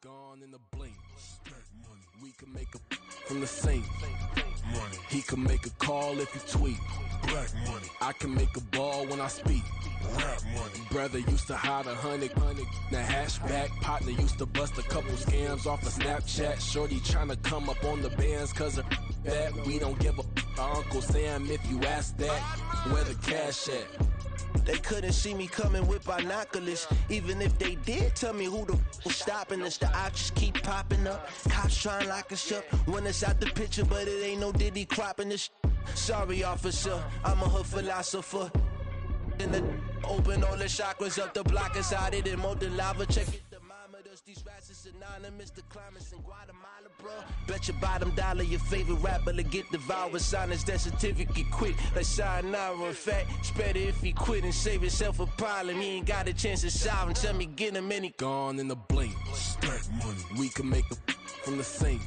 gone in the blink. We can make a from the sink. Money. He can make a call if you tweet. Black money. I can make a ball when I speak. Rap money. Brother used to hide 100. The hashback partner used to bust a couple scams off of Snapchat. Shorty tryna come up on the bands cause of that. We don't give a Uncle Sam if you ask that. Where the cash at? They couldn't see me coming with binoculars. Even if they did tell me who the was stopping us, the options keep popping up. Cops trying to lock us up when it's out the picture, but it ain't no Diddy cropping this. Sorry, officer, I'm a hood philosopher. In the open all the chakras up, the block is out it and more the lava. Check it, thermometers, these rats is synonymous. The climates in Guatemala, bro. Bet your bottom dollar your favorite rapper to get devoured. Sign his death certificate quick, like sayonara. In fact, it's better if he quit and save himself a problem. He ain't got a chance to solve him. Tell me get him any gone in the blink. Stack money. We can make a from the sink.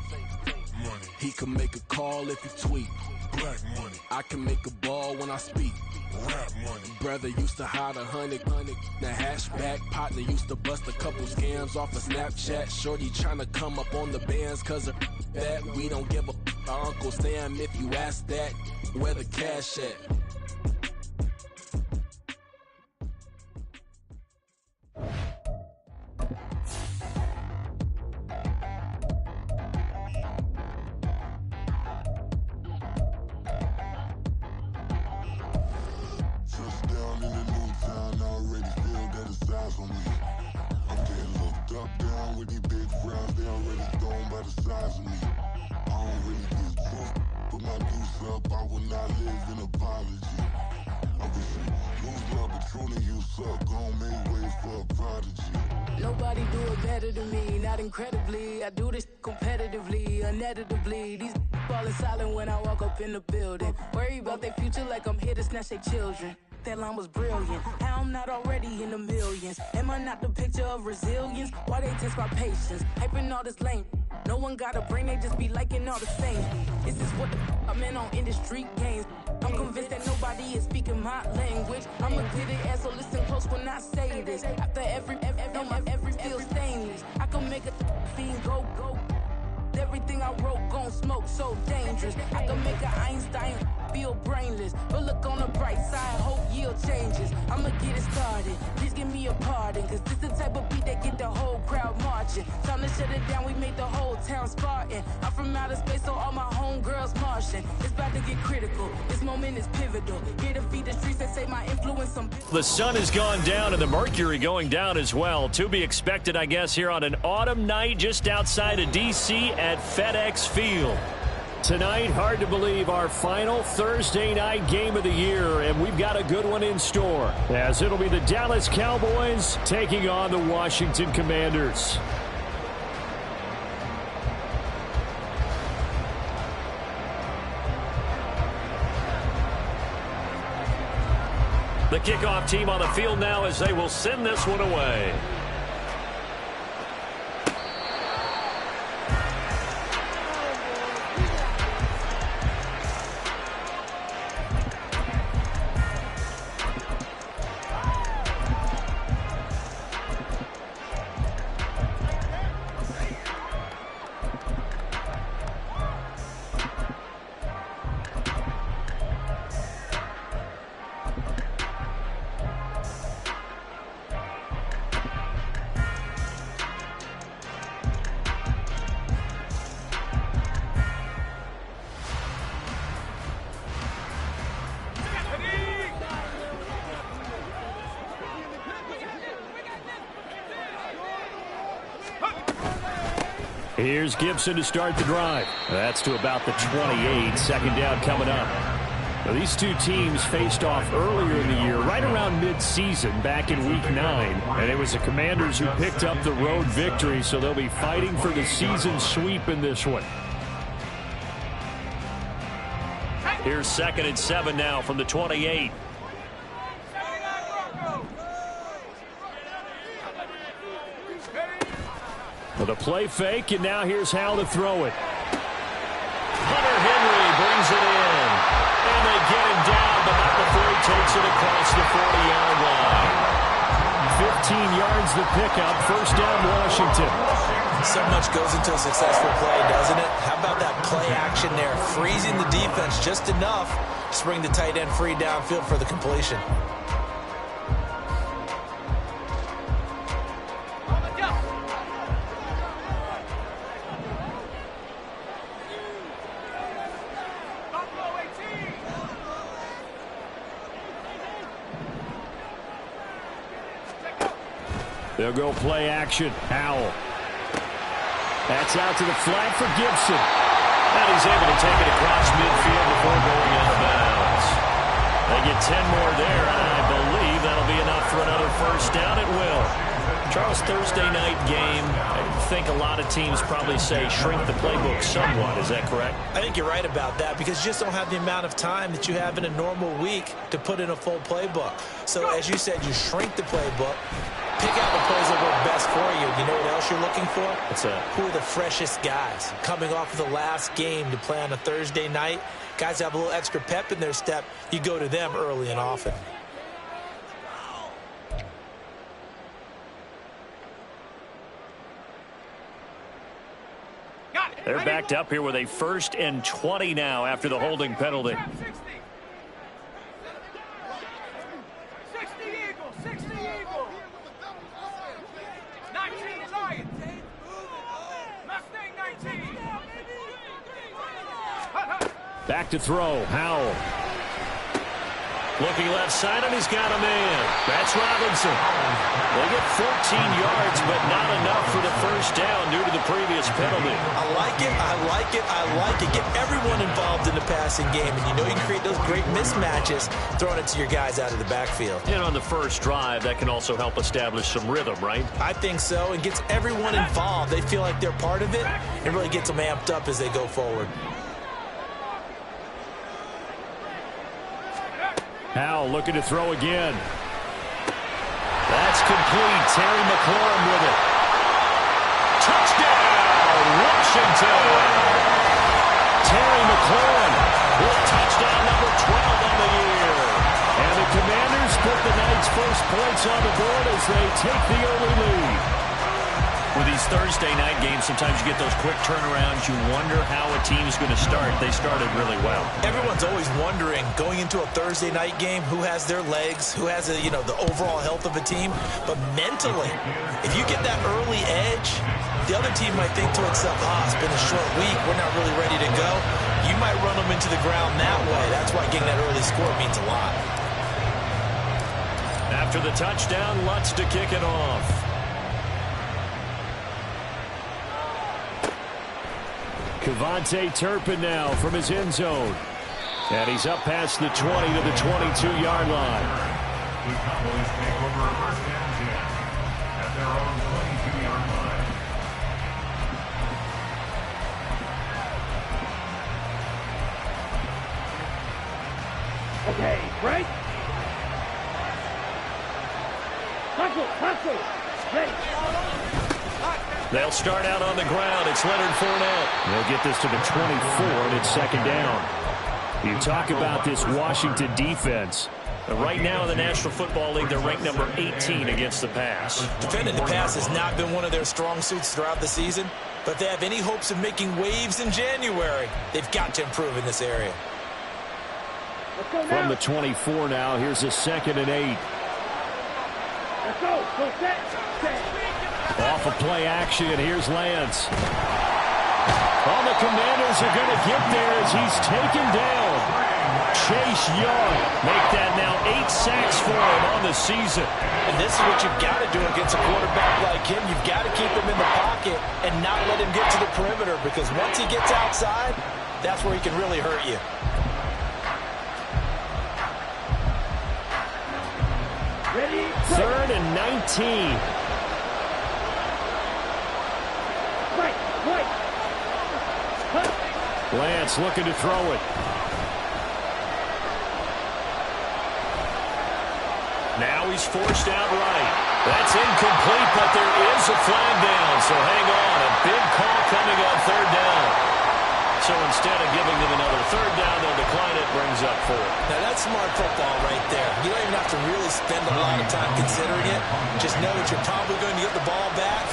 Money. He can make a call if you tweet. Black money. I can make a ball when I speak. Rap money. Brother used to hide 100. The hashback partner used to bust a couple scams off of Snapchat. Shorty tryna come up on the bands cause of that. We don't give a Uncle Sam if you ask that. Where the cash at? Nobody do it better than me, not incredibly. I do this competitively, uneditably. These falling silent when I walk up in the building. Worry about their future like I'm here to snatch their children. That line was brilliant. How I'm not already in the millions? Am I not the picture of resilience? Why they test my patience? Hyping all this lame. No one got a brain, they just be liking all the same. This is what the I'm in on industry games. I'm convinced that nobody is speaking my language. I'm a good ass, so listen close when I say this. After every feel stainless. I can make a fiend go. Everything I wrote gon' smoke, so dangerous. I can make an Einstein feel brainless. But look on the bright side, hope yield changes. I'ma get it started, please give me a pardon. Cause this the type of beat that get the whole crowd marching. Time to shut it down, we made the whole town Spartan. I'm from outer space, so all my homegirls Martian. It's about to get critical, this moment is pivotal. Here to feed the streets that say my influence on. The sun has gone down and the mercury going down as well. To be expected, I guess, here on an autumn night just outside of D.C. at FedEx Field. Tonight, hard to believe, our final Thursday night game of the year, and we've got a good one in store, as it'll be the Dallas Cowboys taking on the Washington Commanders. The kickoff team on the field now as they will send this one away. Here's Gibson to start the drive. That's to about the 28. Second down coming up. Now, these two teams faced off earlier in the year, right around mid-season, back in Week 9. And it was the Commanders who picked up the road victory, so they'll be fighting for the season sweep in this one. Here's 2nd and 7 now from the 28. With a play fake, and now here's how to throw it. Hunter Henry brings it in. And they get him down, but not before he takes it across the 40-yard line. 15 yards the pickup. First down, Washington. So much goes into a successful play, doesn't it? How about that play action there? Freezing the defense just enough to bring the tight end free downfield for the completion. They'll go play action. Howell. That's out to the flat for Gibson. And he's able to take it across midfield before going out of bounds. They get 10 more there, and I believe that'll be enough for another first down. It will. Charles, Thursday night game, I think a lot of teams probably say shrink the playbook somewhat. Is that correct? I think you're right about that because you just don't have the amount of time that you have in a normal week to put in a full playbook. So, as you said, you shrink the playbook. Pick out the plays that work best for you. You know what else you're looking for? What's that? Who are the freshest guys? Coming off of the last game to play on a Thursday night, guys have a little extra pep in their step. You go to them early and often. They're backed up here with a 1st and 20 now after the holding penalty. 60 Eagle. 19 Giant. Mustang 19. Back to throw. Howell. Looking left side, and he's got a man. That's Robinson. They get 14 yards, but not enough for the first down due to the previous penalty. I like it, I like it, I like it. Get everyone involved in the passing game, and you know you can create those great mismatches throwing it to your guys out of the backfield. And on the first drive, that can also help establish some rhythm, right? I think so, and gets everyone involved. They feel like they're part of it, and really gets them amped up as they go forward. Howell looking to throw again. That's complete. Terry McLaurin with it. Touchdown, Washington. Terry McLaurin with touchdown number 12 on the year. And the Commanders put the Knights' first points on the board as they take the early lead. With these Thursday night games, sometimes you get those quick turnarounds. You wonder how a team's going to start. They started really well. Everyone's always wondering, going into a Thursday night game, who has their legs, who has the overall health of a team. But mentally, if you get that early edge, the other team might think to itself, it's been a short week. We're not really ready to go. You might run them into the ground that way. That's why getting that early score means a lot. After the touchdown, Lutz to kick it off. Kevontae Turpin now from his end zone. And he's up past the 20 to the 22-yard line. The Cowboys take over first and 10 at their own 22-yard line. Okay, break. Hustle. Ready. They'll start out on the ground. It's Leonard Fournette. They'll get this to the 24, and it's 2nd down. You talk about this Washington defense. Right now in the National Football League, they're ranked number 18 against the pass. Defending the pass has not been one of their strong suits throughout the season, but if they have any hopes of making waves in January, they've got to improve in this area. From the 24 now, here's a 2nd and 8. Let's go. Go set. Off of play action, and here's Lance. All the Commanders are going to get there as he's taken down. Chase Young make that now 8 sacks for him on the season. And this is what you've got to do against a quarterback like him. You've got to keep him in the pocket and not let him get to the perimeter, because once he gets outside, that's where he can really hurt you. Ready. 3rd and 19. Right. Lance looking to throw it. Now he's forced out right. That's incomplete, but there is a flag down, so hang on. A big call coming on 3rd down. So instead of giving them another 3rd down, they'll decline it, brings up 4. Now that's smart football right there. You don't even have to really spend a lot of time considering it. Just know that you're probably going to get the ball back.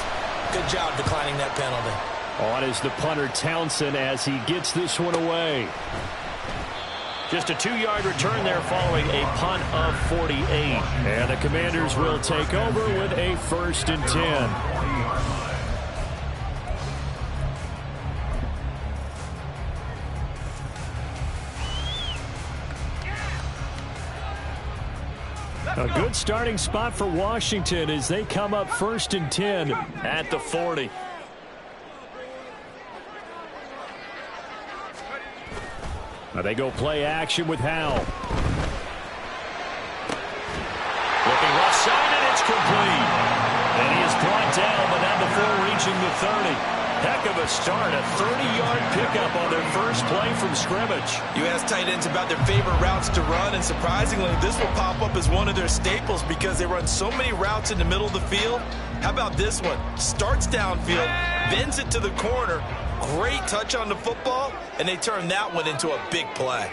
Good job declining that penalty. On is the punter Townsend as he gets this one away. Just a 2-yard return there following a punt of 48. And the Commanders will take over with a 1st and 10. A good starting spot for Washington as they come up 1st and 10 at the 40. Now they go play action with Howell. Looking left side, and it's complete. And he is brought down, but not before reaching the 30. Heck of a start, a 30-yard pickup on their first play from scrimmage. You ask tight ends about their favorite routes to run, and surprisingly, this will pop up as one of their staples because they run so many routes in the middle of the field. How about this one? Starts downfield, bends it to the corner, great touch on the football, and they turn that one into a big play.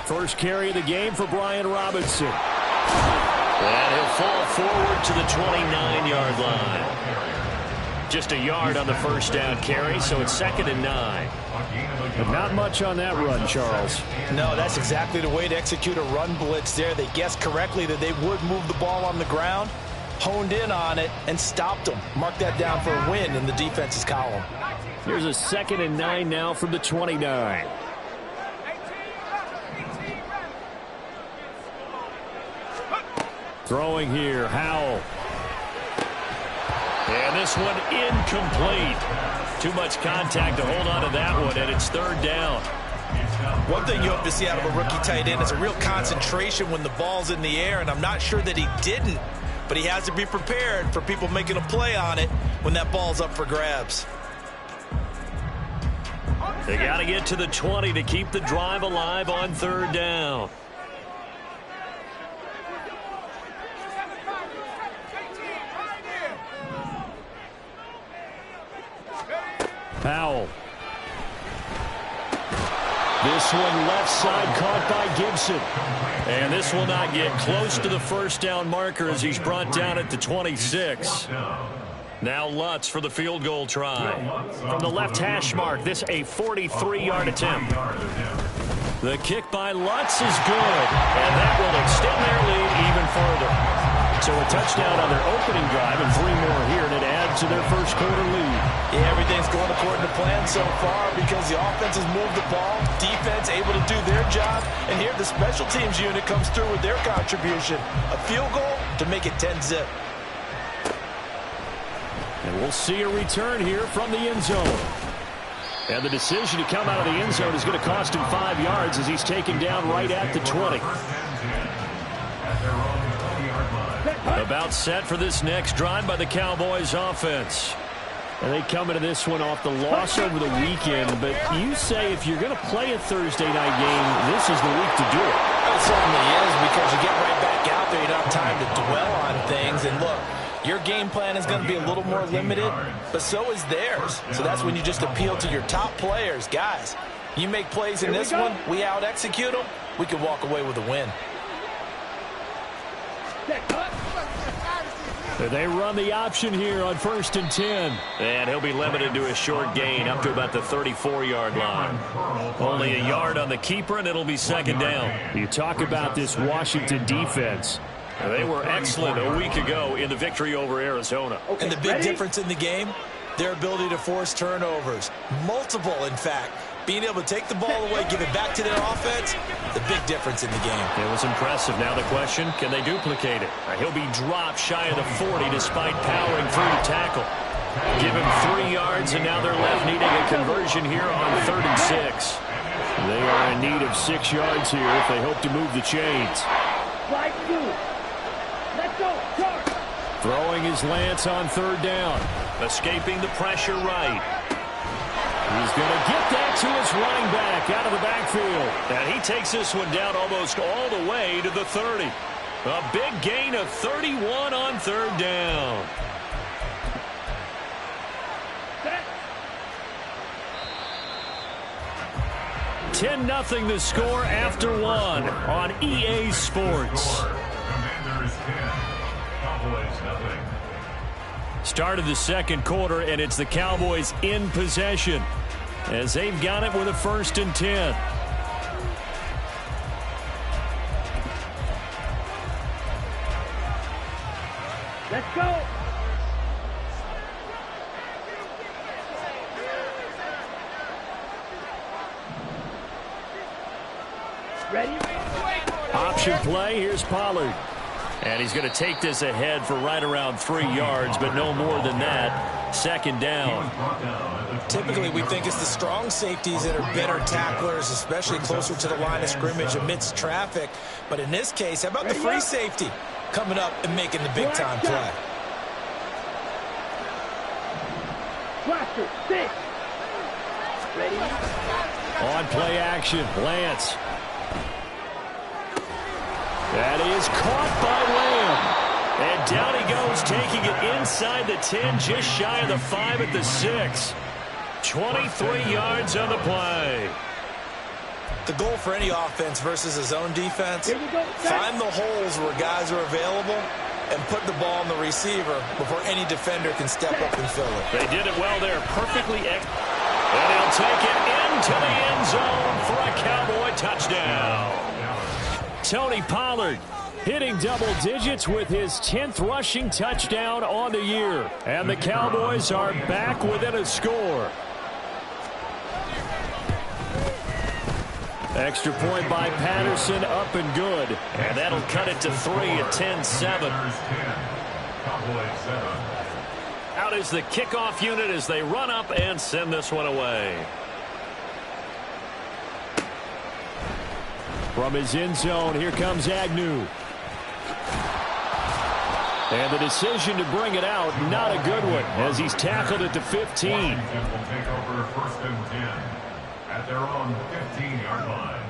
First carry of the game for Brian Robinson. And he'll fall forward to the 29-yard line. Just a yard on the first down carry, so it's 2nd and 9. But not much on that run, Charles. No, that's exactly the way to execute a run blitz there. They guessed correctly that they would move the ball on the ground, honed in on it, and stopped them. Mark that down for a win in the defense's column. Here's a 2nd and 9 now from the 29. Throwing here, Howell. And this one incomplete. Too much contact to hold on to that one, and it's 3rd down. One thing you hope to see out of a rookie tight end is a real concentration when the ball's in the air, and I'm not sure that he didn't, but he has to be prepared for people making a play on it when that ball's up for grabs. They got to get to the 20 to keep the drive alive on 3rd down. Powell. This one left side caught by Gibson. And this will not get close to the first down marker as he's brought down at the 26. Now Lutz for the field goal try. From the left hash mark, this a 43-yard attempt. The kick by Lutz is good. And that will extend their lead even further. So a touchdown on their opening drive and 3 more here, and it adds to their first quarter lead. Yeah, everything's going according to plan so far because the offense has moved the ball, defense able to do their job, and here the special teams unit comes through with their contribution. A field goal to make it 10-zip. And we'll see a return here from the end zone. And the decision to come out of the end zone is going to cost him 5 yards as he's taken down right at the 20. About set for this next drive by the Cowboys offense. And they come into this one off the loss over the weekend. But you say if you're going to play a Thursday night game, this is the week to do it. It certainly is because you get right back out there. You don't have time to dwell on things. And look, your game plan is going to be a little more limited, but so is theirs. So that's when you just appeal to your top players. Guys, you make plays in this one, we out-execute them, we can walk away with a win. They run the option here on 1st and 10. And he'll be limited to a short gain up to about the 34-yard line. Only a yard on the keeper, and it'll be 2nd down. You talk about this Washington defense. They were excellent a week ago in the victory over Arizona. And the big difference in the game, their ability to force turnovers. Multiple, in fact. Being able to take the ball away, give it back to their offense, the big difference in the game. It was impressive. Now the question, can they duplicate it? He'll be dropped shy of the 40 despite powering through to tackle. Give him 3 yards, and now they're left needing a conversion here on 3rd and 6. They are in need of 6 yards here if they hope to move the chains. Throwing his Lance on 3rd down. Escaping the pressure right. He's going to get that to his running back out of the backfield. And he takes this one down almost all the way to the 30. A big gain of 31 on 3rd down. 10-0 the score after one on EA Sports. Commanders 10, Cowboys nothing. Start of the second quarter, and it's the Cowboys in possession as they've got it with a 1st and 10. Let's go. Ready? Option play. Here's Pollard. And he's going to take this ahead for right around 3 yards, but no more than that. 2nd down. Typically, we think it's the strong safeties that are better tacklers, especially closer to the line of scrimmage amidst traffic. But in this case, how about the free safety coming up and making the big-time play? Cluster, 6. Ready? On play action, Lance. That is caught by Lamb. And down he goes, taking it inside the 10, just shy of the 5 at the 6. 23 yards on the play. The goal for any offense versus a zone defense, find the holes where guys are available and put the ball on the receiver before any defender can step up and fill it. They did it well there, perfectly. And he'll take it into the end zone for a Cowboy touchdown. Tony Pollard hitting double digits with his 10th rushing touchdown on the year. And the Cowboys are back within a score. Extra point by Patterson, up and good. And that'll cut it to 3 at 10-7. Out is the kickoff unit as they run up and send this one away. From his end zone, here comes Agnew. And the decision to bring it out, not a good one, as he's tackled at the 15. Washington will take over 1st and 10 at their own 15-yard line.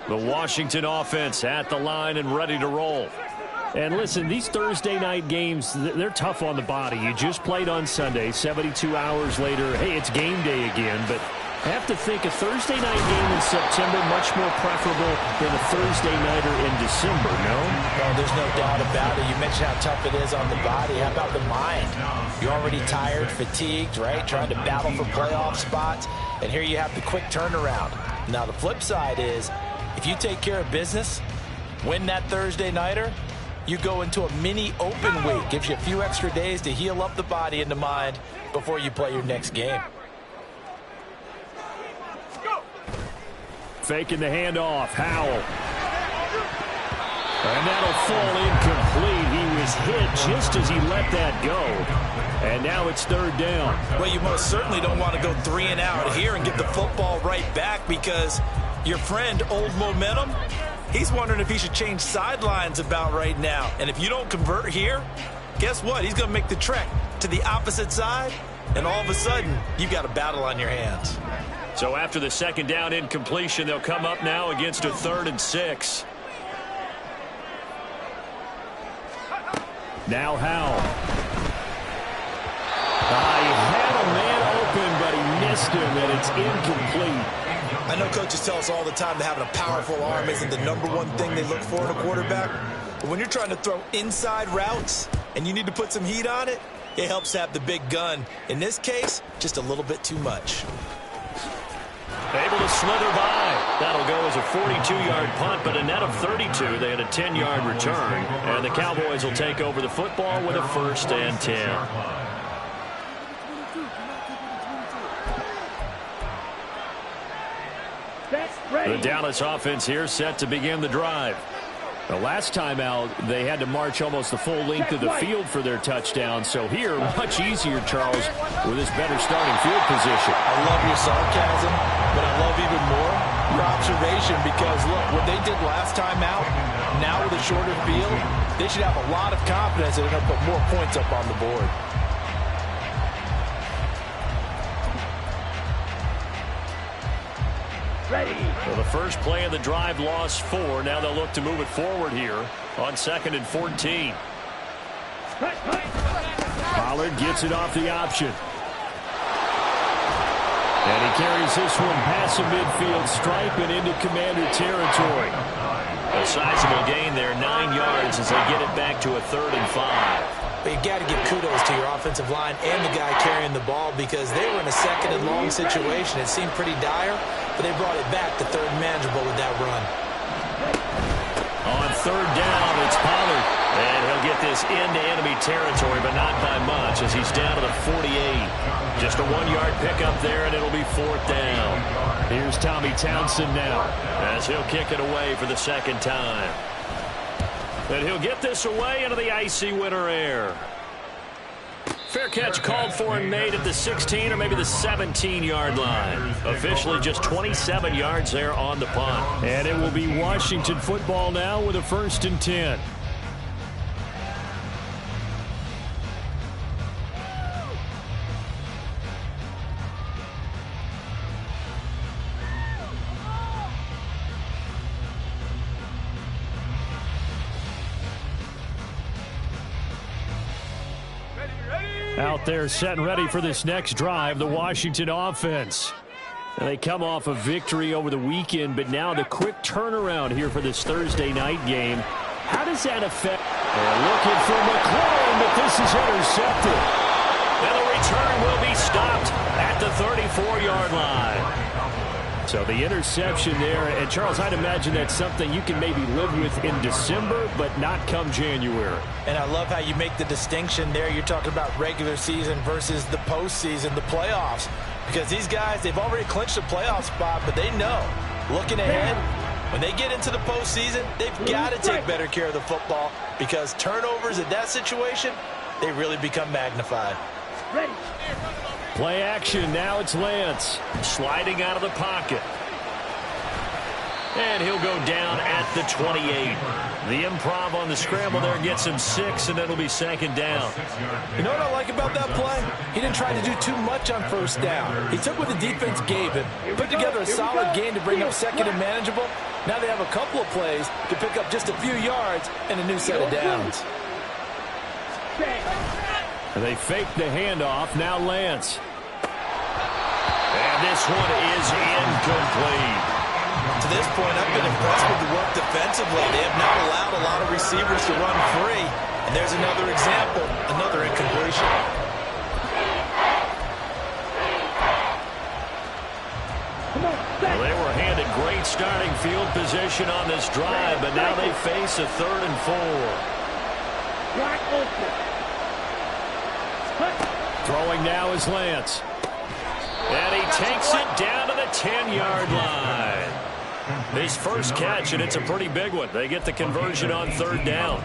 The Washington offense at the line and ready to roll. And listen, these Thursday night games, they're tough on the body. You just played on Sunday, 72 hours later, hey, it's game day again, but I have to think a Thursday night game in September much more preferable than a Thursday nighter in December, no? Well, there's no doubt about it. You mentioned how tough it is on the body. How about the mind? You're already tired, fatigued, right? Trying to battle for playoff spots. And here you have the quick turnaround. Now, the flip side is, if you take care of business, win that Thursday nighter, you go into a mini open week. Gives you a few extra days to heal up the body and the mind before you play your next game. Faking the handoff, Howell. And that'll fall incomplete. He was hit just as he let that go. And now it's 3rd down. Well, you most certainly don't want to go 3 and out here and get the football right back, because your friend, Old Momentum, he's wondering if he should change sidelines about right now. And if you don't convert here, guess what? He's going to make the trek to the opposite side, and all of a sudden, you've got a battle on your hands. So after the 2nd down incompletion, they'll come up now against a 3rd and 6. Now Howell. He had a man open, but he missed him, and it's incomplete. I know coaches tell us all the time that having a powerful arm isn't the #1 thing they look for in a quarterback. But when you're trying to throw inside routes and you need to put some heat on it, it helps have the big gun. In this case, just a little bit too much. Able to slither by. That'll go as a 42-yard punt, but a net of 32. They had a 10-yard return. And the Cowboys will take over the football with a 1st and 10. The Dallas offense here set to begin the drive. The last time out, they had to march almost the full length of the field for their touchdown. So here, much easier, Charles, with this better starting field position. I love your sarcasm, but I love even more your observation, because, look, what they did last time out, now with a shorter field, they should have a lot of confidence that they're going to put more points up on the board. Ready. Well, the first play of the drive lost 4. Now they'll look to move it forward here on 2nd and 14. Pollard gets it off the option. And he carries this one past the midfield stripe and into Commander territory. A sizable gain there, 9 yards as they get it back to a 3rd and 5. But you got to give kudos to your offensive line and the guy carrying the ball because they were in a 2nd and long situation. It seemed pretty dire, but they brought it back to 3rd and manageable with that run. On 3rd down, it's Pollard. And he'll get this into enemy territory, but not by much as he's down to the 48. Just a 1-yard pickup there, and it'll be 4th down. Here's Tommy Townsend now as he'll kick it away for the 2nd time. And he'll get this away into the icy winter air. Fair catch called for and made at the 16 or maybe the 17-yard line. Officially just 27 yards there on the punt. And it will be Washington football now with a 1st and 10. Out there set and ready for this next drive, the Washington offense. And they come off a victory over the weekend, but now the quick turnaround here for this Thursday night game. How does that affect? They're looking for McLaurin, but this is intercepted. And the return will be stopped at the 34-yard line. So the interception there, and Charles, I'd imagine that's something you can maybe live with in December, but not come January. And I love how you make the distinction there. You're talking about regular season versus the postseason, the playoffs. Because these guys, they've already clinched a playoff spot, but they know, looking ahead, when they get into the postseason, they've got to take better care of the football because turnovers in that situation, they really become magnified. Ready. Play action, now it's Lance. Sliding out of the pocket. And he'll go down at the 28. The improv on the scramble there gets him 6, and it'll be 2nd down. You know what I like about that play? He didn't try to do too much on 1st down. He took what the defense gave him, put together a solid game to bring up 2nd and manageable. Now they have a couple of plays to pick up just a few yards and a new set of downs. They fake the handoff, now Lance. And this one is incomplete. To this point, I've been impressed with the work defensively. They have not allowed a lot of receivers to run free. And there's another example, another incompletion. Well, they were handed great starting field position on this drive, but now they face a 3rd and 4. Black open. Throwing now is Lance. And he takes it down to the 10-yard line. His first catch, and it's a pretty big one. They get the conversion on 3rd down.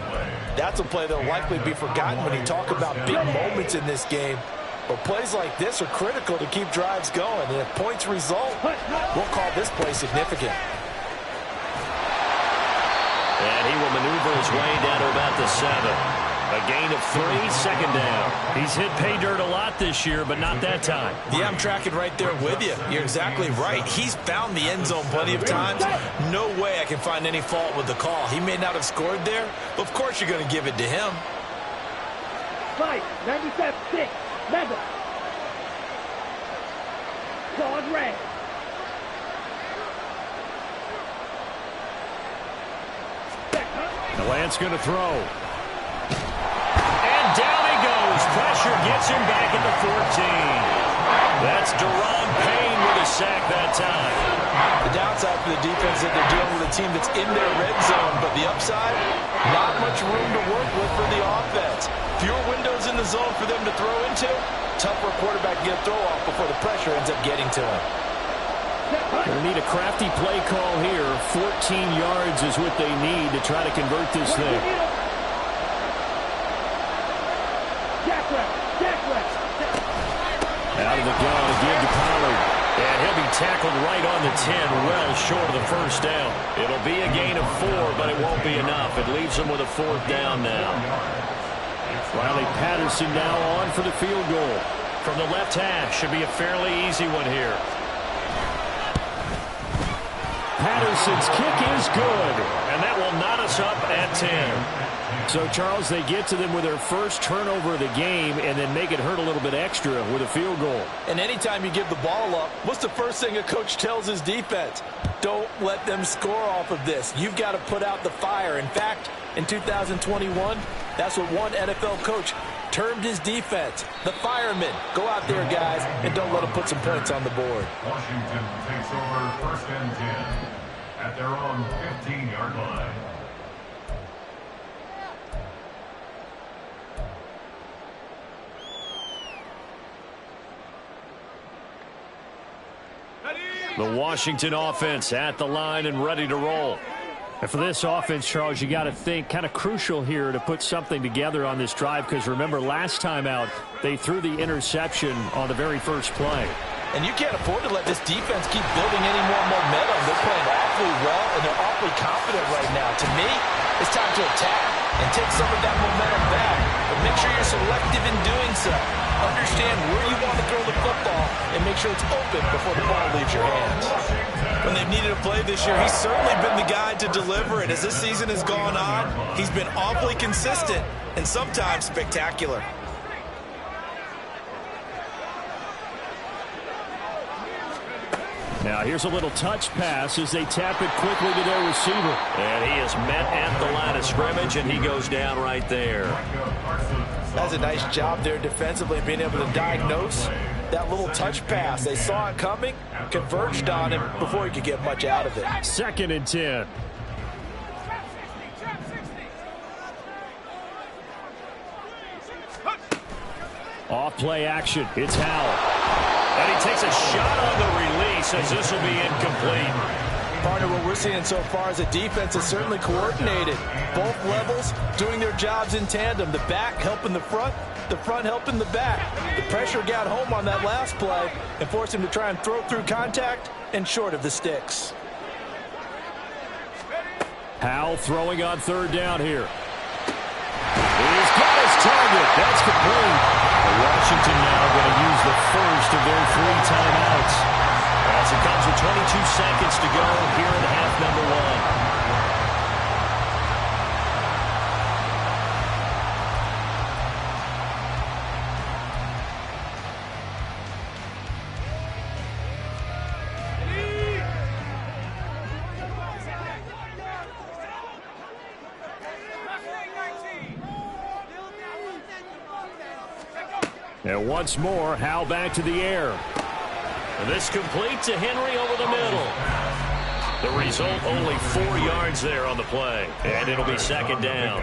That's a play that will likely be forgotten when you talk about big moments in this game. But plays like this are critical to keep drives going. And if points result, we'll call this play significant. And he will maneuver his way down to about the 7. A gain of 3, 2nd down. He's hit pay dirt a lot this year, but not that time. Yeah, I'm tracking right there with you. You're exactly right. He's found the end zone plenty of times. No way I can find any fault with the call. He may not have scored there, but of course you're going to give it to him. 5, 97, 6, 7. Claude red. Lance going to throw. Down he goes. Pressure gets him back at the 14. That's Deron Payne with a sack that time. The downside for the defense is that they're dealing with a team that's in their red zone, but the upside, not much room to work with for the offense. Fewer windows in the zone for them to throw into. Tough for a quarterback to get a throw off before the pressure ends up getting to him. They need a crafty play call here. 14 yards is what they need to try to convert this thing. Out of the gun again to Pollard. And he'll be tackled right on the 10, well short of the 1st down. It'll be a gain of 4, but it won't be enough. It leaves them with a 4th down now. Riley Patterson now on for the field goal. From the left hash, should be a fairly easy one here. Patterson's kick is good, and that will knot us up at 10. So, Charles, they get to them with their first turnover of the game and then make it hurt a little bit extra with a field goal. And anytime you give the ball up, what's the first thing a coach tells his defense? Don't let them score off of this. You've got to put out the fire. In fact, in 2021, that's what one NFL coach termed his defense, the firemen. Go out there, guys, and don't let them put some points on the board. Washington takes over 1st and 10 at their own 15-yard line. The Washington offense at the line and ready to roll. And for this offense, Charles, you got to think kind of crucial here to put something together on this drive, because remember last time out they threw the interception on the very first play. And you can't afford to let this defense keep building any more momentum. They're playing awfully well, and they're awfully confident right now. To me, it's time to attack and take some of that momentum back. But make sure you're selective in doing so. Understand where you want to throw the football and make sure it's open before the ball leaves your hands. When they've needed a play this year, he's certainly been the guy to deliver it. As this season has gone on, he's been awfully consistent and sometimes spectacular. Now here's a little touch pass as they tap it quickly to their receiver. And he is met at the line of scrimmage, and he goes down right there. That's a nice job there defensively, being able to diagnose that little touch pass. They saw it coming, converged on him before he could get much out of it. 2nd and 10. Off play action. It's Howell. And he takes a shot on the release as this will be incomplete. Partner, what we're seeing so far is a defense is certainly coordinated. Both levels doing their jobs in tandem. The back helping the front helping the back. The pressure got home on that last play and forced him to try and throw through contact and short of the sticks. Howell throwing on 3rd down here. He's got his target. That's complete. Washington now going to use the first of their 3 timeouts. As it comes with 22 seconds to go here in half number 1. And once more, Howell back to the air. And this complete to Henry over the middle. The result, only 4 yards there on the play. And it'll be 2nd down.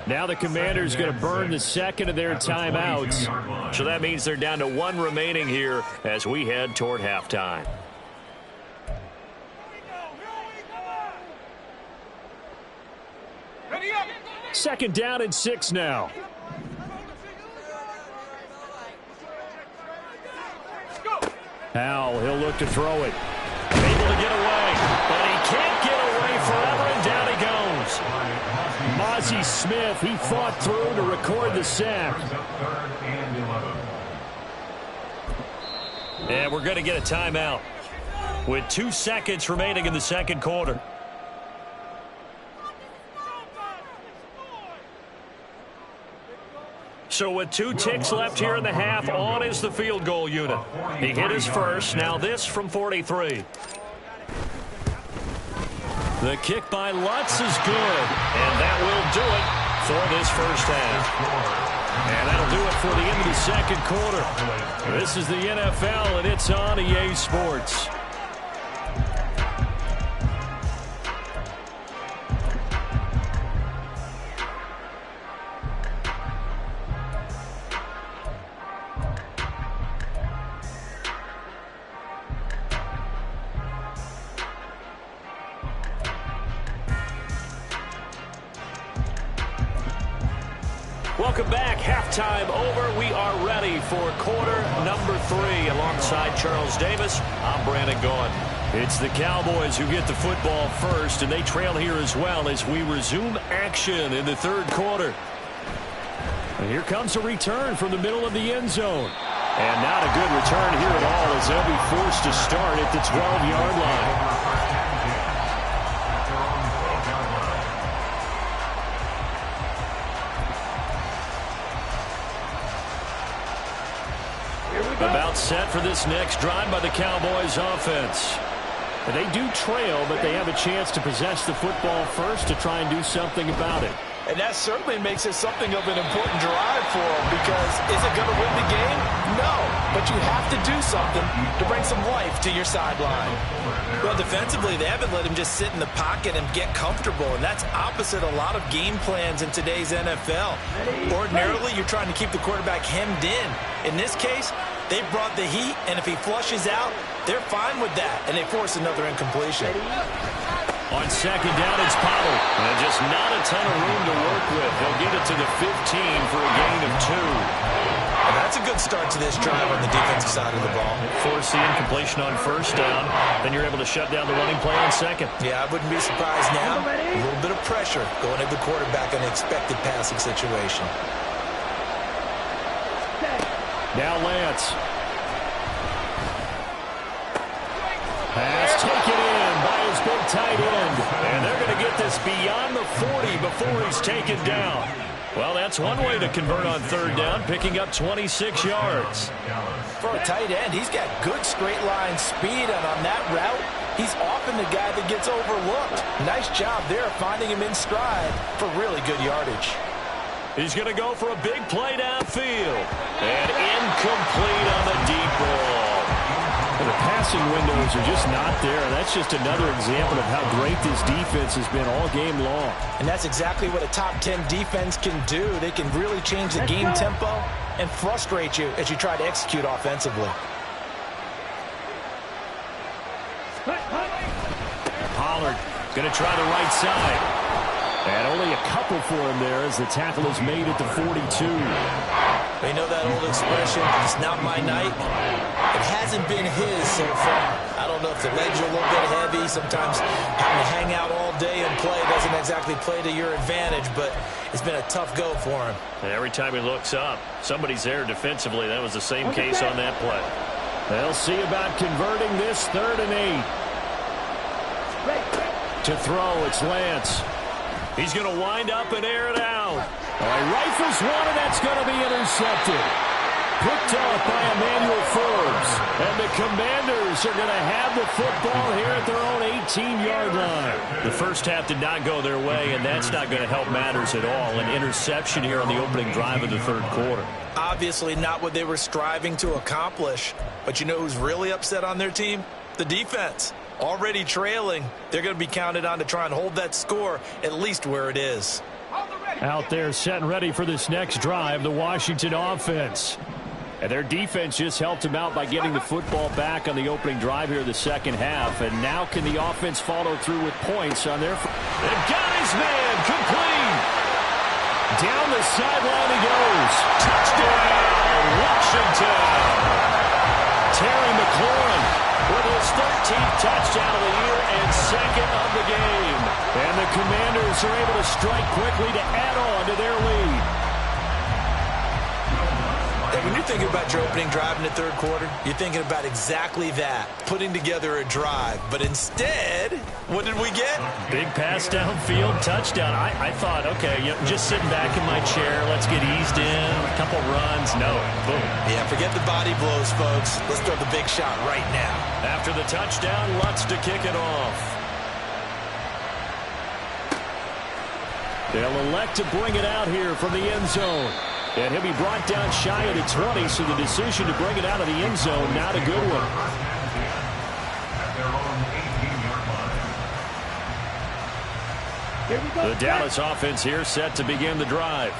Now the Commanders going to burn the 2nd of their timeouts. So that means they're down to 1 remaining here as we head toward halftime. Second down and 6 now. Howell, he'll look to throw it. Able to get away, but he can't get away forever, and down he goes. Mozzie Smith, he fought through to record the sack. And we're going to get a timeout with 2 seconds remaining in the 2nd quarter. So with 2 ticks left here in the half, on is the field goal unit. He hit his first. Now this from 43. The kick by Lutz is good. And that will do it for this first half. And that'll do it for the end of the 2nd quarter. This is the NFL, and it's on EA Sports. Welcome back. Halftime over. We are ready for quarter number 3. Alongside Charles Davis, I'm Brandon Gaughan. It's the Cowboys who get the football first, and they trail here as well as we resume action in the 3rd quarter. And here comes a return from the middle of the end zone. And not a good return here at all, as they'll be forced to start at the 12-yard line. About set for this next drive by the Cowboys offense. They do trail, but they have a chance to possess the football first to try and do something about it. And that certainly makes it something of an important drive for them, because is it going to win the game? No, but you have to do something to bring some life to your sideline. Well, defensively, they haven't let him just sit in the pocket and get comfortable, and that's opposite a lot of game plans in today's NFL. Ordinarily, you're trying to keep the quarterback hemmed in. In this case, they brought the heat, and if he flushes out, they're fine with that, and they force another incompletion. On second down, it's Pollard. And just not a ton of room to work with. He'll get it to the 15 for a gain of 2. And that's a good start to this drive on the defensive side of the ball. Force the incompletion on first down. Then you're able to shut down the running play on second. Yeah, I wouldn't be surprised now. A little bit of pressure going at the quarterback in an expected passing situation. Now Lance. Pass taken in by his big tight end. And they're going to get this beyond the 40 before he's taken down. Well, that's one way to convert on third down, picking up 26 yards. For a tight end, he's got good straight line speed, and on that route, he's often the guy that gets overlooked. Nice job there finding him in stride for really good yardage. He's going to go for a big play downfield. And incomplete on the deep ball. The passing windows are just not there. That's just another example of how great this defense has been all game long. And that's exactly what a top 10 defense can do. They can really change the game tempo and frustrate you as you try to execute offensively. Pollard going to try the right side. And only a couple for him there as the tackle is made at the 42. You know that old expression, it's not my night? It hasn't been his so far. I don't know if the legs are a little bit heavy. Sometimes having to hang out all day and play doesn't exactly play to your advantage, but it's been a tough go for him. And every time he looks up, somebody's there defensively. That was the same case on that play. They'll see about converting this 3rd and 8. To throw, it's Lance. He's going to wind up and air it out. Rifles one, and that's going to be intercepted. Picked off by Emmanuel Forbes. And the Commanders are going to have the football here at their own 18-yard line. The first half did not go their way, and that's not going to help matters at all. An interception here on the opening drive of the 3rd quarter. Obviously not what they were striving to accomplish. But you know who's really upset on their team? The defense. Already trailing, they're going to be counted on to try and hold that score at least where it is. Out there set and ready for this next drive, the Washington offense. And their defense just helped them out by getting the football back on the opening drive here in the second half. And now can the offense follow through with points on their... They've got his man, complete. Down the sideline he goes. Touchdown, Washington. Terry McLaurin with his 13th touchdown of the year and 2nd of the game. And the Commanders are able to strike quickly to add on to their lead. And when you're thinking about your opening drive in the 3rd quarter, you're thinking about exactly that, putting together a drive. But instead, what did we get? Big pass downfield, touchdown. I thought, okay, just sitting back in my chair, let's get eased in, a couple runs. No, boom. Yeah, forget the body blows, folks. Let's throw the big shot right now. After the touchdown, Lutz to kick it off. They'll elect to bring it out here from the end zone. And he'll be brought down shy of the 20, so the decision to bring it out of the end zone, not a good one. The Dallas offense here set to begin the drive.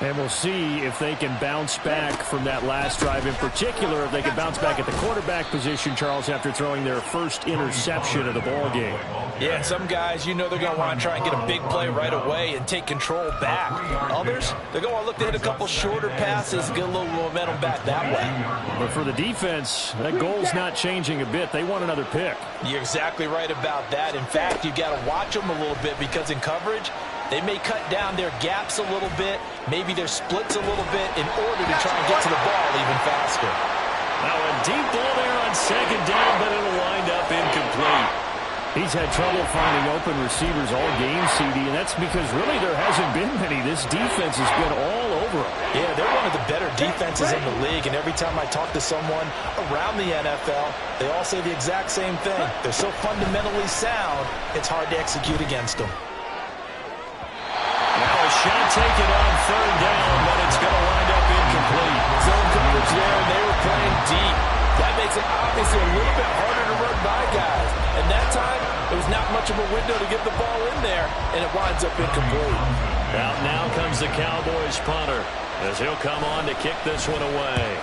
And we'll see if they can bounce back from that last drive. In particular, if they can bounce back at the quarterback position, Charles, after throwing their first interception of the ball game. Yeah, and some guys, you know they're going to want to try and get a big play right away and take control back. Others, they're going to want to look to hit a couple shorter passes, get a little momentum back that way. But for the defense, that goal's not changing a bit. They want another pick. You're exactly right about that. In fact, you've got to watch them a little bit because in coverage, they may cut down their gaps a little bit, maybe their splits a little bit in order to try and get to the ball even faster. Now a deep ball there on second down, but it'll wind up incomplete. He's had trouble finding open receivers all game, CD, and that's because really there hasn't been many. This defense has been all over over them. Yeah, they're one of the better defenses in the league, and every time I talk to someone around the NFL, they all say the exact same thing. They're so fundamentally sound, it's hard to execute against them. Now a shot taken on third down, but it's going to wind up incomplete. Zone coverage there, and they were playing deep. That makes it obviously a little bit harder to run by guys. And that time, there was not much of a window to get the ball in there, and it winds up incomplete. Out now comes the Cowboys punter, as he'll come on to kick this one away.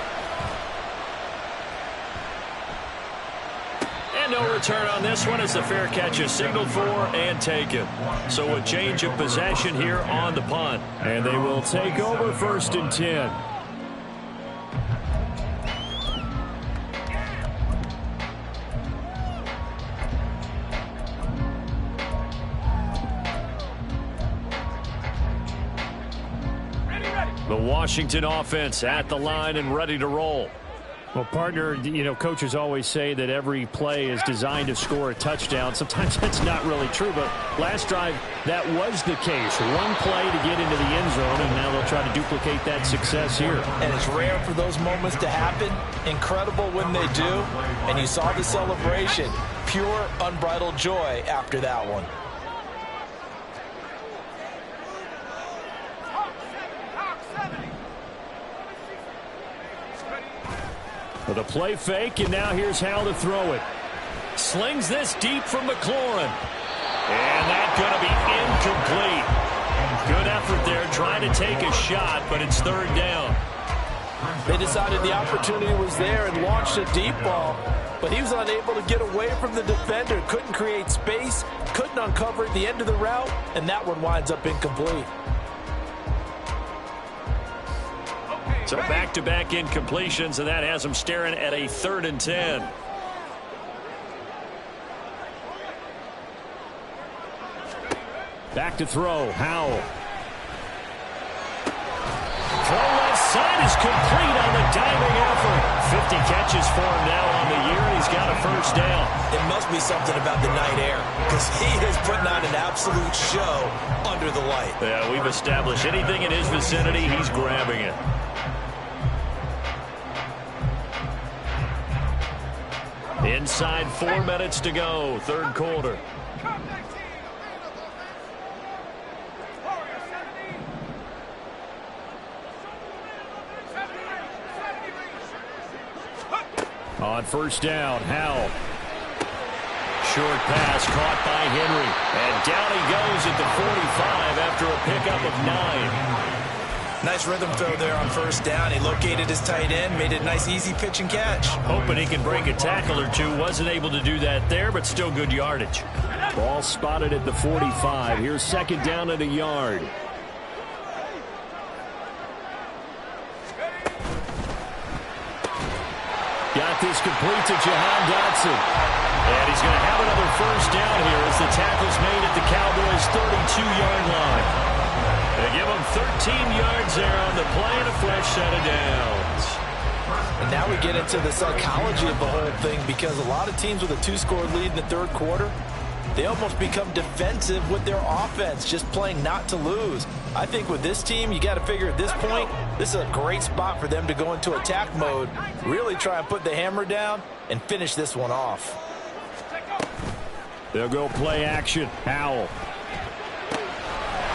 And no return on this one as the fair catch is signaled for and taken. So a change of possession here on the punt. And they will take over 1st and 10. The Washington offense at the line and ready to roll. Well, partner, you know, coaches always say that every play is designed to score a touchdown. Sometimes that's not really true, but last drive, that was the case. One play to get into the end zone, and now they'll try to duplicate that success here. And it's rare for those moments to happen. Incredible when they do. And you saw the celebration. Pure, unbridled joy after that one. With a play fake, and now here's how to throw it. Slings this deep from McLaurin. And that's going to be incomplete. Good effort there trying to take a shot, but it's third down. They decided the opportunity was there and launched a deep ball, but he was unable to get away from the defender. Couldn't create space, couldn't uncover at the end of the route, and that one winds up incomplete. So back-to-back incompletions, and that has them staring at a 3rd and 10. Back to throw, Howell. Throw left side is complete on the diving effort. 50 catches for him now on the year, and he's got a 1st down. It must be something about the night air, because he is putting on an absolute show under the light. Yeah, we've established anything in his vicinity, he's grabbing it. Inside 4 minutes to go, 3rd quarter. On 1st down, Howell. Short pass caught by Henry. And down he goes at the 45 after a pickup of 9. Nice rhythm throw there on 1st down. He located his tight end, made it a nice easy pitch and catch. Hoping he can break a tackle or two. Wasn't able to do that there, but still good yardage. Ball spotted at the 45. Here's 2nd down at a yard. Got this complete to Jahan Dotson. And he's going to have another 1st down here as the tackle's made at the Cowboys' 32-yard line. They give him 13 yards there on the play and a fresh set of downs. And now we get into the psychology of the whole thing, because a lot of teams with a 2-score lead in the 3rd quarter, they almost become defensive with their offense, just playing not to lose. I think with this team, you got to figure at this point, this is a great spot for them to go into attack mode, really try and put the hammer down and finish this one off. They'll go play action. Howell.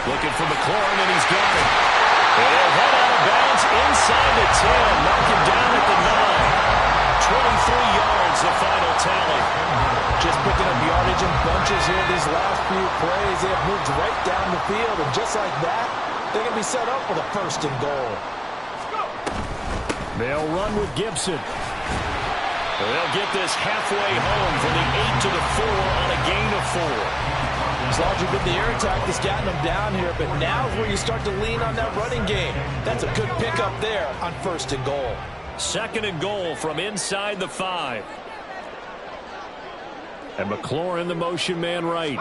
Looking for McLaurin, and he's got it. And he'll head out of bounds inside the 10. Knock him down at the 9. 23 yards, the final tally. Just picking up yardage in bunches here these last few plays. They have moved right down the field, and just like that, they're going to be set up with a 1st and goal. They'll run with Gibson. They'll get this halfway home from the 8 to the 4 on a gain of 4. It's largely been the air attack that's gotten them down here, but now is where you start to lean on that running game. That's a good pickup there on 1st and goal. 2nd and goal from inside the 5. And McLaurin, the motion man right.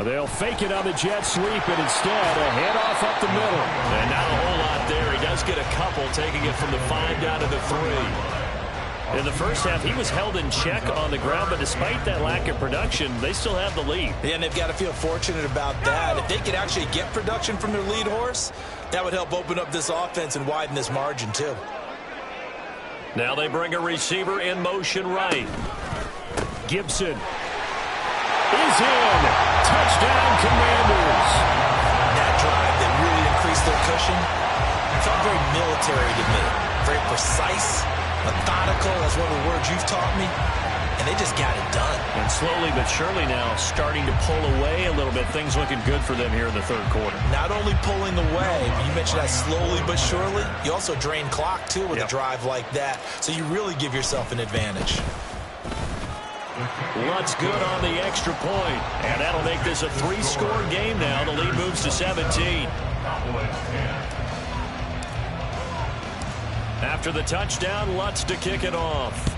They'll fake it on the jet sweep, and instead a handoff up the middle. And not a whole lot there. He does get a couple, taking it from the 5 down to the 3. In the first half, he was held in check on the ground, but despite that lack of production, they still have the lead. Yeah, and they've got to feel fortunate about that. If they could actually get production from their lead horse, that would help open up this offense and widen this margin, too. Now they bring a receiver in motion right. Gibson is in. Touchdown, Commanders. That drive that really increased their cushion felt very military to me. Very precise, methodical. That's one of the words you've taught me. And they just got it done. And slowly but surely now starting to pull away a little bit. Things looking good for them here in the third quarter. Not only pulling away, you mentioned that slowly but surely, you also drain clock, too, with a drive like that. So you really give yourself an advantage. Lutz good on the extra point. And that'll make this a 3-score game now. The lead moves to 17. After the touchdown, Lutz to kick it off.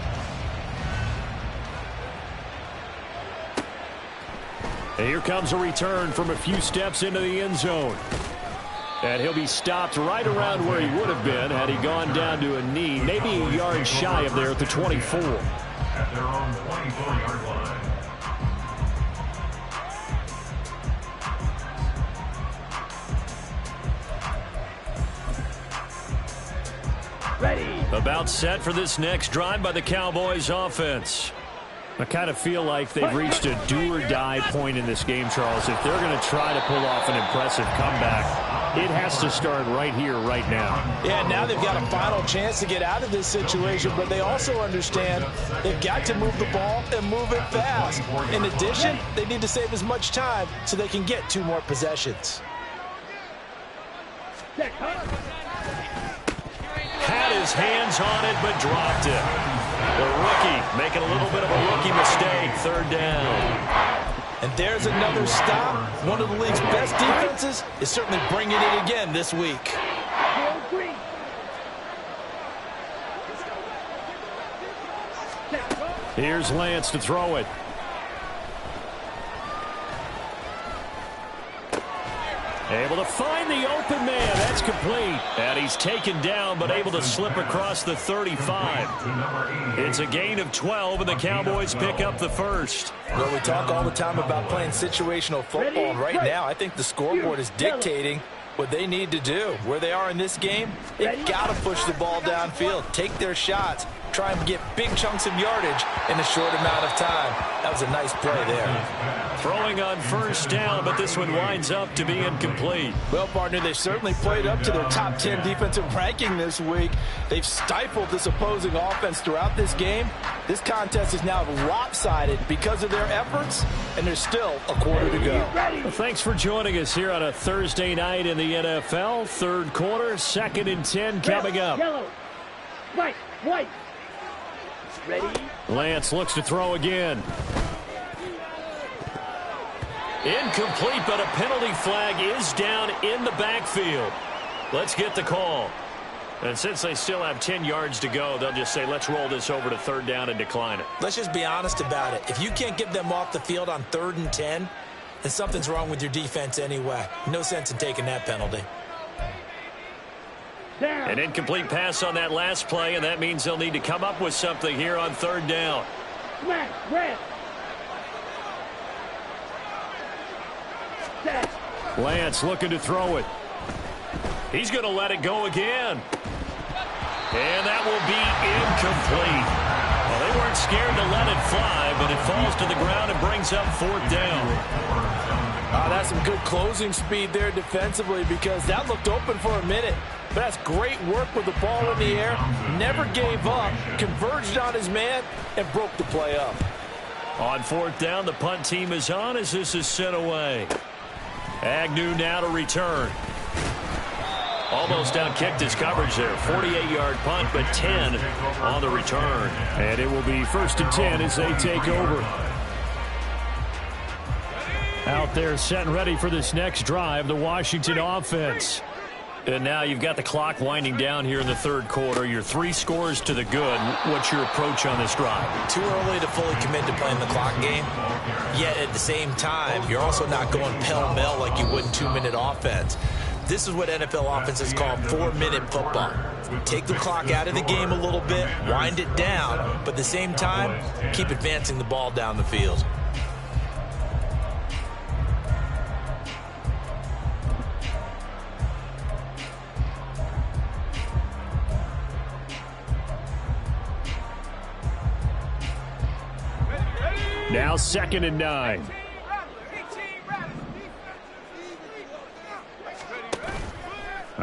Here comes a return from a few steps into the end zone. And he'll be stopped right around where he would have been had he gone down to a knee, maybe a yard shy of there at the 24. At their own 24-yard line. Ready. About set for this next drive by the Cowboys offense. I kind of feel like they've reached a do-or-die point in this game, Charles. If they're going to try to pull off an impressive comeback, it has to start right here, right now. Yeah, now they've got a final chance to get out of this situation, but they also understand they've got to move the ball and move it fast. In addition, they need to save as much time so they can get 2 more possessions. Had his hands on it, but dropped it. The rookie making a little bit of a rookie mistake. Third down. And there's another stop. One of the league's best defenses is certainly bringing it again this week. Here's Lance to throw it. Able to find the open man. That's complete. And he's taken down, but able to slip across the 35. It's a gain of 12, and the Cowboys pick up the first. Well, we talk all the time about playing situational football, and right now I think the scoreboard is dictating what they need to do. Where they are in this game, they've got to push the ball downfield, take their shots, try and get big chunks of yardage in a short amount of time. That was a nice play there. Throwing on first down, but this one winds up to be incomplete. Well, partner, they've certainly played up to their top 10 defensive ranking this week. They've stifled this opposing offense throughout this game. This contest is now lopsided because of their efforts, and there's still a quarter to go. Well, thanks for joining us here on a Thursday night in the NFL. Third quarter, 2nd and 10 coming up. Yellow, white. Ready. Lance looks to throw again. Incomplete, but a penalty flag is down in the backfield. Let's get the call. And since they still have 10 yards to go, they'll just say, let's roll this over to third down and decline it. Let's just be honest about it. If you can't get them off the field on 3rd and 10, then something's wrong with your defense anyway. No sense in taking that penalty. An incomplete pass on that last play, and that means they'll need to come up with something here on 3rd down. Smash, red. Set. Lance looking to throw it. He's going to let it go again. And that will be incomplete. Well, they weren't scared to let it fly, but it falls to the ground and brings up 4th down. That's some good closing speed there defensively, because that looked open for a minute. But that's great work with the ball in the air. Never gave up, converged on his man, and broke the play up. On 4th down, the punt team is on as this is sent away. Agnew now to return. Almost outkicked his coverage there. 48-yard punt, but 10 on the return. And it will be 1st and 10 as they take over. Out there set and ready for this next drive, the Washington offense. And now you've got the clock winding down here in the 3rd quarter. You're 3 scores to the good. What's your approach on this drive? Too early to fully commit to playing the clock game. Yet at the same time, you're also not going pell-mell like you would in 2-minute offense. This is what NFL offenses call 4-minute football. Take the clock out of the game a little bit, wind it down, but at the same time, keep advancing the ball down the field. Now 2nd and 9.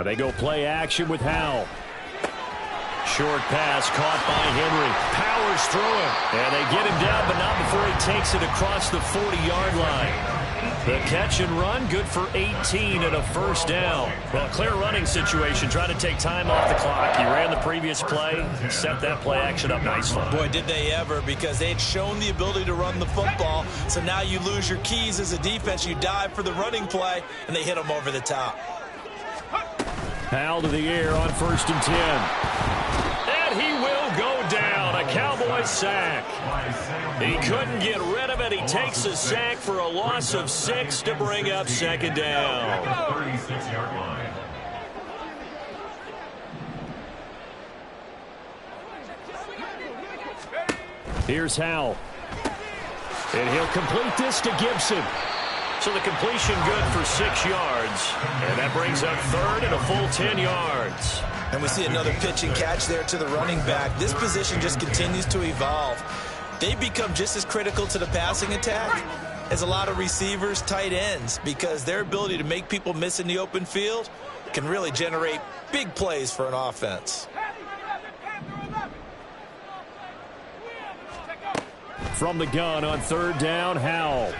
They go play action with Howell. Short pass caught by Henry. Powers through it. And they get him down, but not before he takes it across the 40-yard line. The catch and run, good for 18 and a first down. Well, clear running situation, trying to take time off the clock. He ran the previous play, set that play action up nicely. Boy, did they ever, because they had shown the ability to run the football. So now you lose your keys as a defense. You dive for the running play, and they hit him over the top. Howell to the air on 1st and 10. And he will go down. A Cowboy sack. He couldn't get rid of it. He takes a sack for a loss of 6 to bring up 2nd down. 36-yard line. Here's Howell. And he'll complete this to Gibson. So the completion good for 6 yards. And that brings up 3rd and a full 10 yards. And we see another pitch and catch there to the running back. This position just continues to evolve. They become just as critical to the passing attack as a lot of receivers, tight ends, because their ability to make people miss in the open field can really generate big plays for an offense. From the gun on 3rd down, Howell.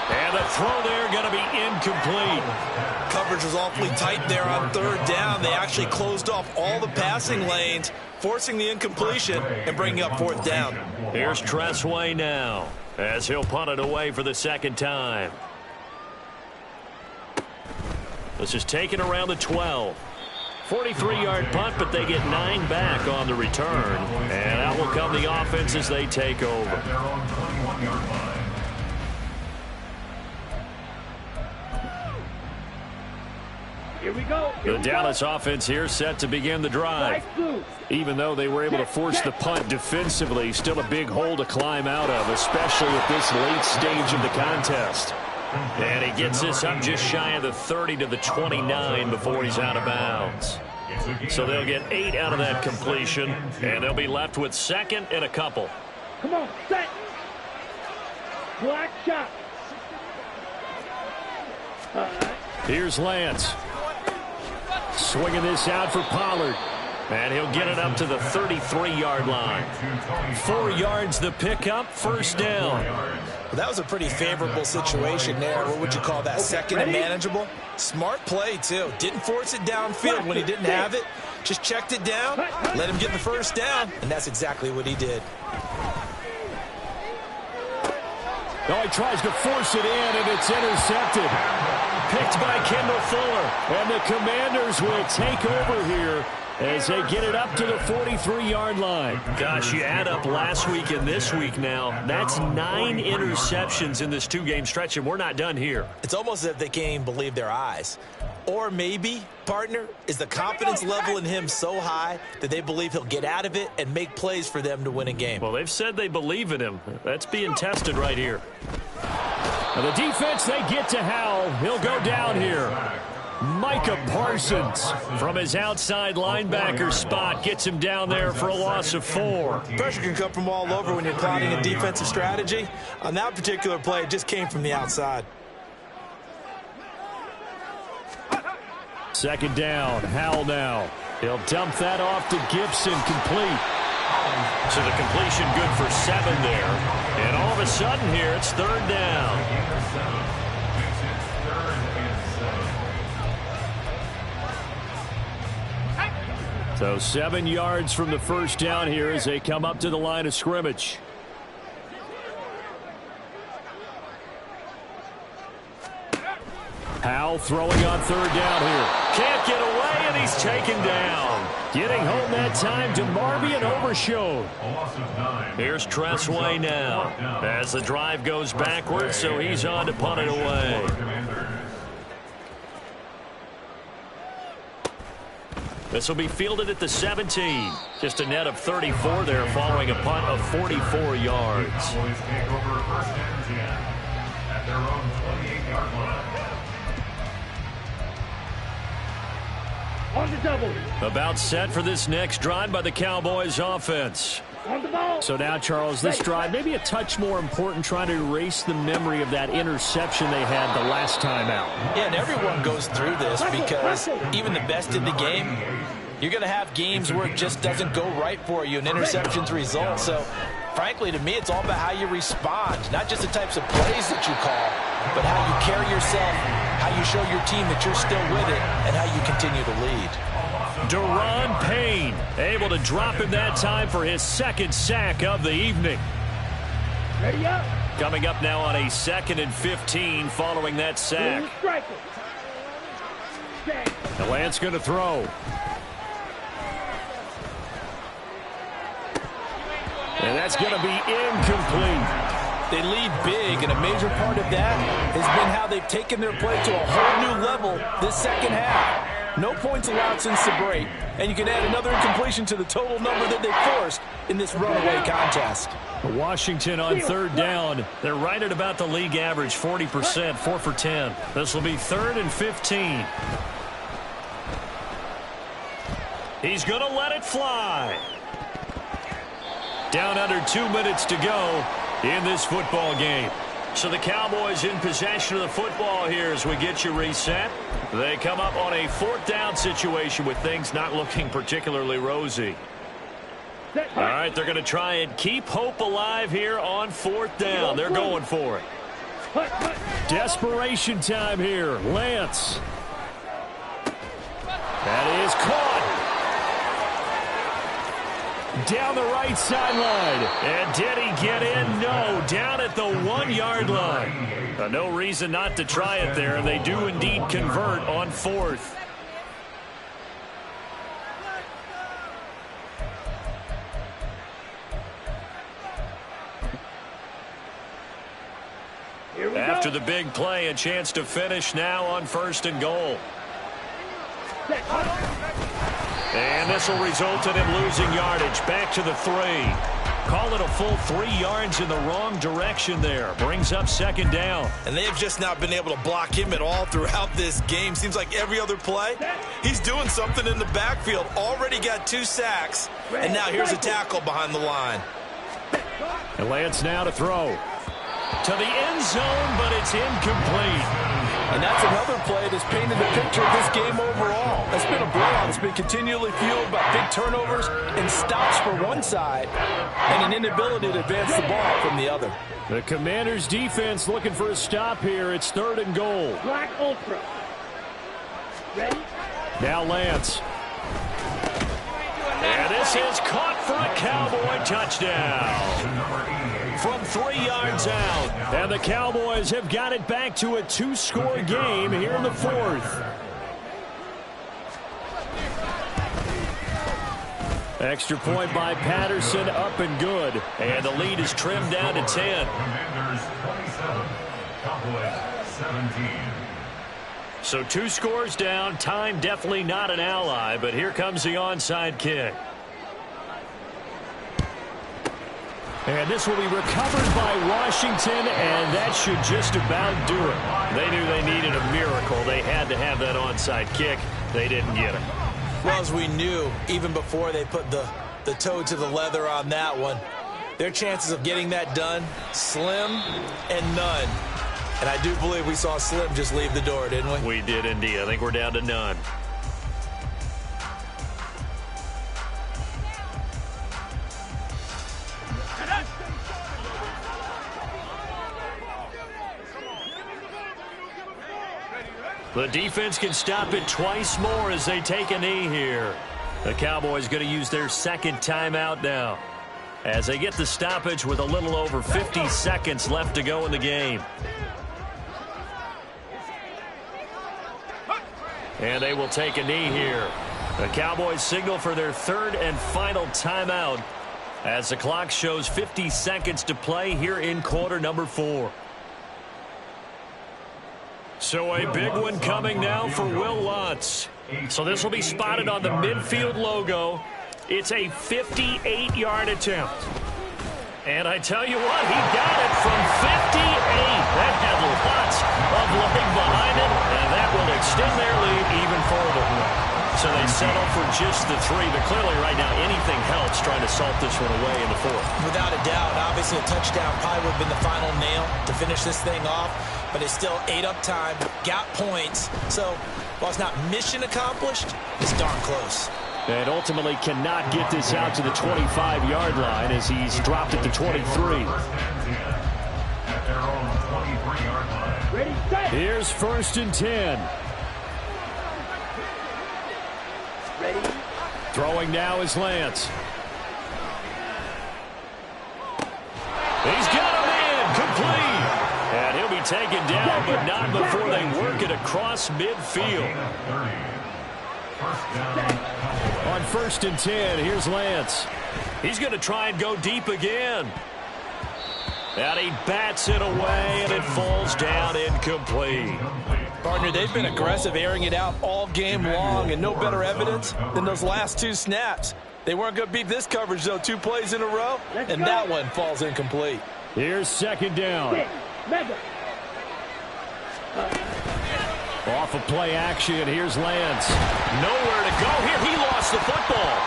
And the throw there going to be incomplete. Coverage was awfully tight there on 3rd down. They actually closed off all the passing lanes, forcing the incompletion and bringing up 4th down. Here's Tressway now as he'll punt it away for the 2nd time. This is taken around the 12. 43-yard punt, but they get 9 back on the return. And out will come the offense as they take over. At their own 21-yard line. Here we go. The Dallas offense here set to begin the drive. Even though they were able to force the punt defensively, still a big hole to climb out of, especially at this late stage of the contest. And he gets this up just shy of the 30 to the 29 before he's out of bounds. So they'll get 8 out of that completion, and they'll be left with 2nd and a couple. Come on, set. Black shot. Here's Lance. Swinging this out for Pollard. And he'll get it up to the 33-yard line. 4 yards the pickup, 1st down. Well, that was a pretty favorable situation there. What would you call that? 2nd and manageable? Smart play, too. Didn't force it downfield when he didn't have it. Just checked it down, let him get the 1st down, and that's exactly what he did. Oh, he tries to force it in, and it's intercepted. Picked by Kendall Fuller. And the Commanders will take over here as they get it up to the 43-yard line. Gosh, you add up last week and this week now. That's 9 interceptions in this 2-game stretch, and we're not done here. It's almost as if they can't even believe their eyes. Or maybe, partner, is the confidence level in him so high that they believe he'll get out of it and make plays for them to win a game. Well, they've said they believe in him. That's being tested right here. Now the defense, they get to Howell. He'll go down here. Micah Parsons from his outside linebacker spot gets him down there for a loss of 4. Pressure can come from all over when you're plotting a defensive strategy. On that particular play, it just came from the outside. 2nd down, Howell now. He'll dump that off to Gibson, complete. So the completion good for 7 there. And all of a sudden here, it's 3rd down. So 7 yards from the 1st down here as they come up to the line of scrimmage. Howell throwing on 3rd down here. Can't get away, and he's taken down. Getting home that time to Marby and Overshone. Here's Tressway now as the drive goes backwards, so he's on to punt it away. This will be fielded at the 17. Just a net of 34 there following a punt of 44 yards. Cowboys take over first and 10 at their own 28-yard line. On the double. About set for this next drive by the Cowboys offense. On the ball. So now, Charles, this drive maybe a touch more important, trying to erase the memory of that interception they had the last time out. Yeah, and everyone goes through this because even the best in the game, you're going to have games where it just doesn't go right for you, and interceptions result. So, frankly, to me, it's all about how you respond, not just the types of plays that you call, but how you carry yourself, how you show your team that you're still with it, and how you continue to lead. Deron Payne able to drop him that time for his second sack of the evening. Ready up. Coming up now on a 2nd and 15 following that sack. The Lance going to throw. And that's going to be incomplete. They lead big, and a major part of that has been how they've taken their play to a whole new level this second half. No points allowed since the break, and you can add another incompletion to the total number that they forced in this runaway contest. Washington on 3rd down. They're right at about the league average, 40%, 4 for 10. This will be 3rd and 15. He's going to let it fly. Down under 2 minutes to go in this football game. So the Cowboys in possession of the football here as we get you reset. They come up on a 4th down situation with things not looking particularly rosy. All right, they're going to try and keep hope alive here on 4th down. They're going for it. Desperation time here. Lance. That is caught. Down the right sideline. And did he get in? No. Down at the 1-yard line. No reason not to try it there. They do indeed convert on 4th. After the big play, a chance to finish now on 1st and goal. And this will result in him losing yardage. Back to the 3. Call it a full 3 yards in the wrong direction there. Brings up 2nd down. And they have just not been able to block him at all throughout this game. Seems like every other play, he's doing something in the backfield. Already got 2 sacks. And now here's a tackle behind the line. And Lance now to throw. To the end zone, but it's incomplete. And that's another play that's painted the picture of this game overall. It's been a blowout. It's been continually fueled by big turnovers and stops for one side and an inability to advance the ball from the other. The Commanders' defense looking for a stop here. It's 3rd and goal. Black Ultra. Ready? Now Lance. And this is caught for a Cowboy touchdown. From 3 yards out. And the Cowboys have got it back to a 2-score game here in the 4th. Extra point by Patterson, up and good. And the lead is trimmed down to 10. Commanders 27, Cowboys 17. So 2 scores down. Time definitely not an ally, but here comes the onside kick. And this will be recovered by Washington, and that should just about do it. They knew they needed a miracle. They had to have that onside kick. They didn't get it. Well, as we knew, even before they put the toe to the leather on that one, their chances of getting that done, slim and none. And I do believe we saw Slim just leave the door, didn't we? We did indeed. I think we're down to none. The defense can stop it twice more as they take a knee here. The Cowboys going to use their 2nd timeout now as they get the stoppage with a little over 50 seconds left to go in the game. And they will take a knee here. The Cowboys signal for their 3rd and final timeout as the clock shows 50 seconds to play here in quarter number 4. So a big one coming now for Will Lutz. So this will be spotted on the midfield logo. It's a 58-yard attempt. And I tell you what, he got it from 58. That had lots of leg behind it, and that will extend their lead even further. So they settle for just the 3, but clearly right now anything helps trying to salt this one away in the 4th. Without a doubt, obviously a touchdown probably would have been the final nail to finish this thing off, but it's still ate up time, got points. So while it's not mission accomplished, it's darn close. And ultimately cannot get this out to the 25-yard line as he's dropped it to 23. Ready, set. Here's 1st and 10. Ready. Throwing now is Lance. He's got him in, complete. And he'll be taken down, but not before they work it across midfield. On 1st and 10, here's Lance. He's going to try and go deep again. And he bats it away, and it falls down incomplete. Partner, they've been aggressive, airing it out all game long, and no better evidence than those last 2 snaps. They weren't going to beat this coverage, though, 2 plays in a row, and that one falls incomplete. Here's 2nd down. Mega. Off of play action, here's Lance. Nowhere to go here. He lost the football.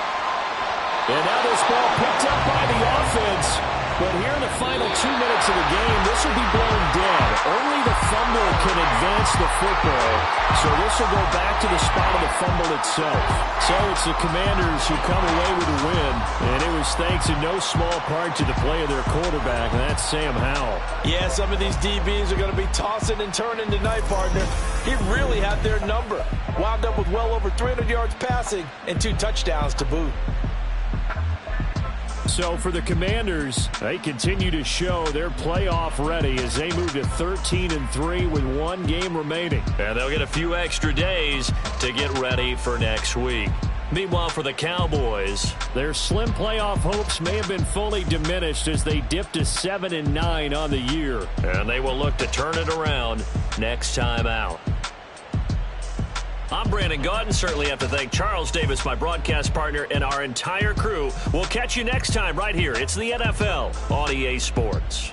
And now this ball picked up by the offense. But here in the final 2 minutes of the game, this will be blown dead. Only the fumble can advance the football. So this will go back to the spot of the fumble itself. So it's the Commanders who come away with a win. And it was thanks in no small part to the play of their quarterback, and that's Sam Howell. Yeah, some of these DBs are going to be tossing and turning tonight, partner. He really had their number. Wound up with well over 300 yards passing and 2 touchdowns to boot. So for the Commanders, they continue to show they're playoff ready as they move to 13-3 with 1 game remaining. And they'll get a few extra days to get ready for next week. Meanwhile, for the Cowboys, their slim playoff hopes may have been fully diminished as they dipped to 7-9 on the year. And they will look to turn it around next time out. I'm Brandon Gaudin. Certainly have to thank Charles Davis, my broadcast partner, and our entire crew. We'll catch you next time right here. It's the NFL on EA Sports.